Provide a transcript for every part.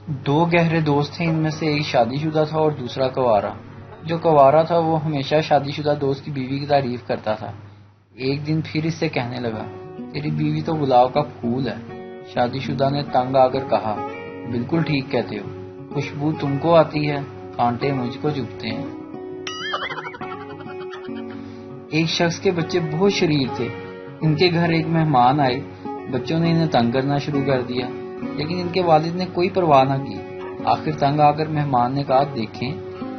دو گہرے دوست تھے، ان میں سے ایک شادی شدہ تھا اور دوسرا کنوارا۔ جو کنوارا تھا وہ ہمیشہ شادی شدہ دوست کی بیوی کی تعریف کرتا تھا۔ ایک دن پھر اس سے کہنے لگا، تیری بیوی تو گلاب کا پھول ہے۔ شادی شدہ نے تنگ آ کر کہا، بالکل ٹھیک کہتے ہو، خوشبو تم کو آتی ہے، کانٹے مجھ کو چبھتے ہیں۔ ایک شخص کے بچے بہت شریر تھے۔ ان کے گھر ایک مہمان آئے، بچوں نے انہیں تنگ کرنا شروع کر دیا، لیکن ان کے والد نے کوئی پرواہ نہ کی۔ آخر تنگ آ کر مہمان نے کہا، دیکھیں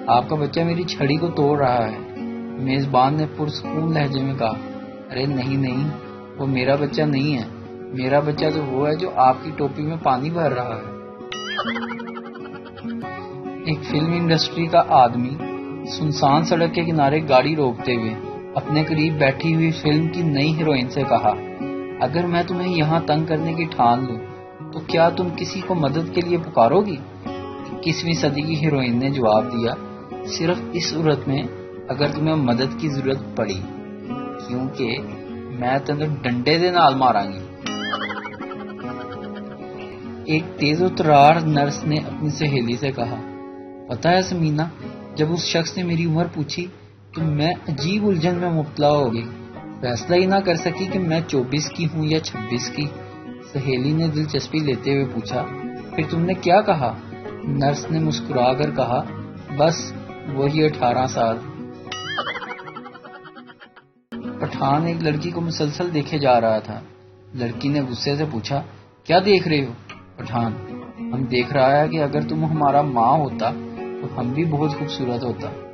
آپ کا بچہ میری چھڑی کو توڑ رہا ہے۔ میزبان نے پرسکون لہجے میں کہا، ارے نہیں، وہ میرا بچہ نہیں ہے، میرا بچہ تو وہ ہے جو آپ کی ٹوپی میں پانی بھر رہا ہے۔ ایک فلم انڈسٹری کا آدمی سنسان سڑک کے کنارے گاڑی روکتے ہوئے اپنے قریب بیٹھی ہوئی فلم کی نئی ہیروئن سے کہا، اگر میں تمہیں یہاں تنگ کرنے کی ٹھان لوں تو کیا تم کسی کو مدد کے لیے پکارو گی؟ 21ویں صدی کی ہیروئن نے جواب دیا، صرف اس صورت میں اگر تمہیں مدد کی ضرورت پڑی، کیونکہ میں تینوں ڈنڈے دے نال ماراں گی۔ ایک تیز و ترار نرس نے اپنی سہیلی سے کہا، پتہ ہے سمینا، جب اس شخص نے میری عمر پوچھی تو میں عجیب الجھن میں مبتلا ہو گئی، فیصلہ ہی نہ کر سکی کہ میں 24 کی ہوں یا 26 کی۔ سہیلی نے دلچسپی لیتے ہوئے پوچھا، پھر تم نے کیا کہا؟ نرس نے مسکرا کر کہا، بس وہی 18 سال۔ پٹھان ایک لڑکی کو مسلسل دیکھے جا رہا تھا۔ لڑکی نے غصے سے پوچھا، کیا دیکھ رہے ہو؟ پٹھان، ہم دیکھ رہا ہے کہ اگر تم ہمارا ماں ہوتا تو ہم بھی بہت خوبصورت ہوتا۔